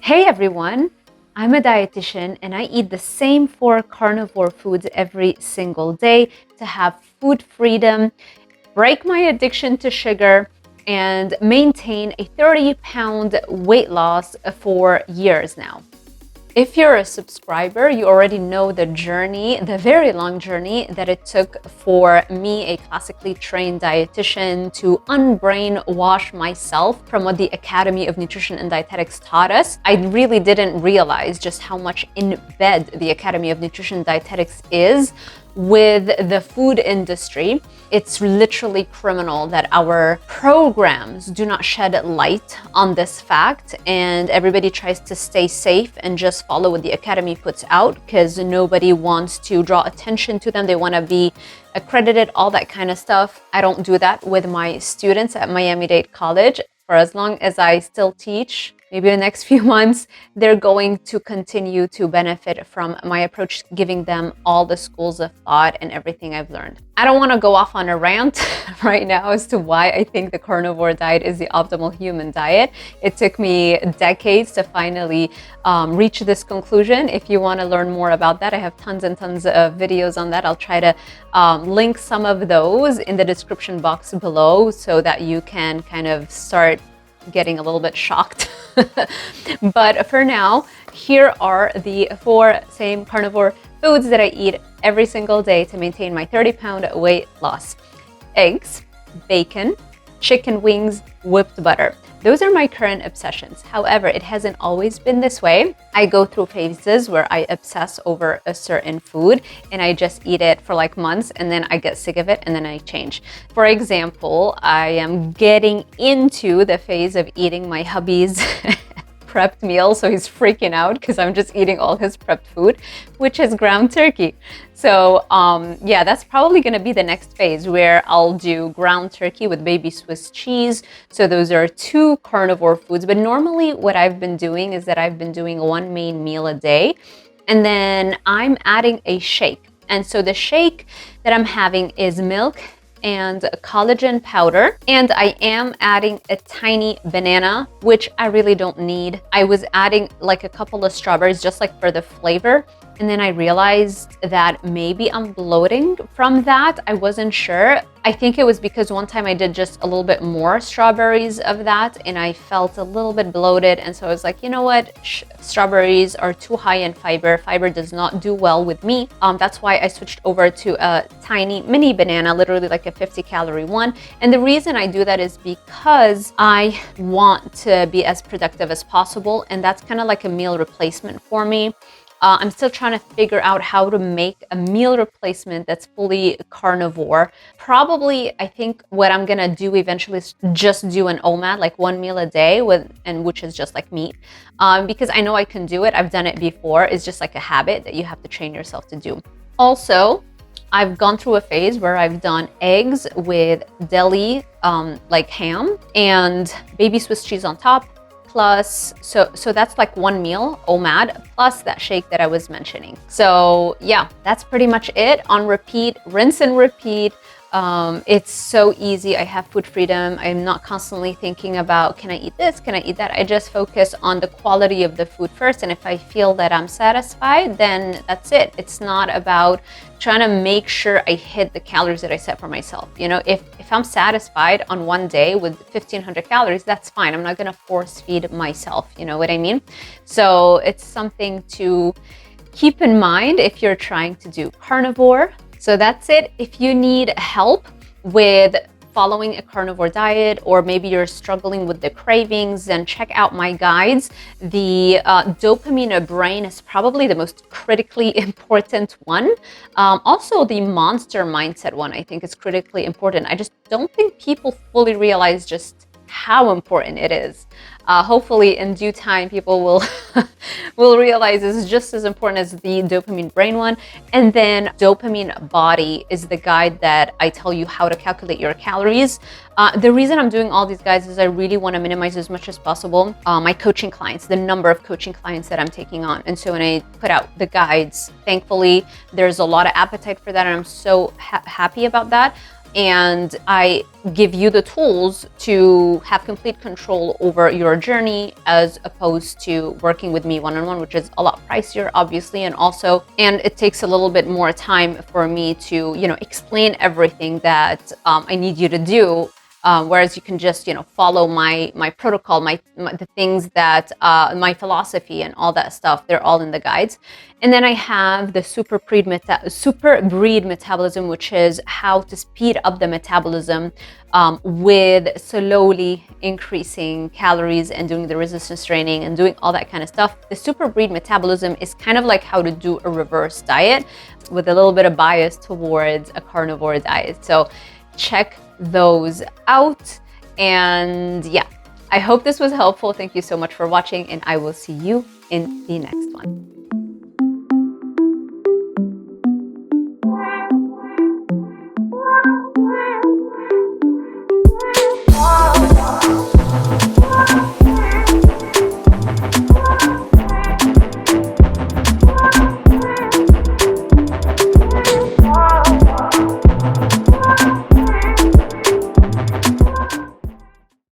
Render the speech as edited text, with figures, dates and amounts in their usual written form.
Hey everyone, I'm a dietitian and I eat the same 4 carnivore foods every single day to have food freedom, break my addiction to sugar, and maintain a 30-pound weight loss for years now. If you're a subscriber, you already know the journey, the very long journey that it took for me, a classically trained dietitian, to unbrainwash myself from what the Academy of Nutrition and Dietetics taught us. I really didn't realize just how much in bed the Academy of Nutrition and Dietetics is with the food industry. It's literally criminal that our programs do not shed light on this fact, and everybody tries to stay safe and just follow what the Academy puts out because nobody wants to draw attention to them. They want to be accredited, all that kind of stuff. I don't do that with my students at Miami-Dade College. For as long as I still teach, maybe the next few months, they're going to continue to benefit from my approach, giving them all the schools of thought and everything I've learned. I don't want to go off on a rant right now as to why I think the carnivore diet is the optimal human diet. It took me decades to finally reach this conclusion. If you want to learn more about that, I have tons and tons of videos on that. I'll try to link some of those in the description box below so that you can kind of start getting a little bit shocked. But for now, here are the 4 same carnivore foods that I eat every single day to maintain my 30-pound weight loss. Eggs, bacon, chicken wings, whipped butter. Those are my current obsessions. However, it hasn't always been this way. I go through phases where I obsess over a certain food and I just eat it for like months and then I get sick of it and then I change. For example, I am getting into the phase of eating my hubby's prepped meal, so he's freaking out because I'm just eating all his prepped food, which is ground turkey. So yeah, that's probably going to be the next phase where I'll do ground turkey with baby Swiss cheese. So those are 2 carnivore foods. But normally what I've been doing is that I've been doing 1 main meal a day, and then I'm adding a shake. And so the shake that I'm having is milk and collagen powder, and I am adding a tiny banana, which I really don't need. I was adding like a couple of strawberries just like for the flavor, and then I realized that maybe I'm bloating from that. I wasn't sure. I think it was because one time I did just a little bit more strawberries of that and I felt a little bit bloated, and so I was like, you know what, strawberries are too high in fiber. Fiber does not do well with me. That's why I switched over to a tiny mini banana, literally like a 50-calorie one. And the reason I do that is because I want to be as productive as possible, and that's kind of like a meal replacement for me. I'm still trying to figure out how to make a meal replacement that's fully carnivore. Probably, I think what I'm gonna do eventually is just do an OMAD, like 1 meal a day, which is just like meat, because I know I can do it. I've done it before. It's just like a habit that you have to train yourself to do. Also, I've gone through a phase where I've done eggs with deli, like ham, and baby Swiss cheese on top. Plus, so that's like 1 meal, OMAD, plus that shake that I was mentioning. So yeah, that's pretty much it. On repeat, rinse and repeat. It's so easy. I have food freedom. I'm not constantly thinking about, can I eat this? Can I eat that? I just focus on the quality of the food first. And if I feel that I'm satisfied, then that's it. It's not about trying to make sure I hit the calories that I set for myself. You know, if I'm satisfied on one day with 1,500 calories, that's fine. I'm not going to force feed myself. You know what I mean? So it's something to keep in mind if you're trying to do carnivore. So that's it. If you need help with following a carnivore diet, or maybe you're struggling with the cravings, then check out my guides. The dopamine brain is probably the most critically important one. Also, the monster mindset one, I think, is critically important. I just don't think people fully realize just how important it is. Hopefully in due time people will realize it's just as important as the dopamine brain one. And then dopamine body is the guide that I tell you how to calculate your calories. The reason I'm doing all these guides is I really want to minimize as much as possible my coaching clients, the number of coaching clients that I'm taking on. And so when I put out the guides, thankfully there's a lot of appetite for that, and I'm so happy about that. and I give you the tools to have complete control over your journey, as opposed to working with me one-on-one, which is a lot pricier, obviously, and it takes a little bit more time for me to, explain everything that I need you to do. Whereas you can just, follow my protocol, the things that my philosophy and all that stuff. They're all in the guides. And then I have the SUPERBREED metabolism, which is how to speed up the metabolism with slowly increasing calories and doing the resistance training and doing all that kind of stuff. The SUPERBREED metabolism is kind of like how to do a reverse diet with a little bit of bias towards a carnivore diet. So check those out. And yeah, I hope this was helpful. Thank you so much for watching, and I will see you in the next one.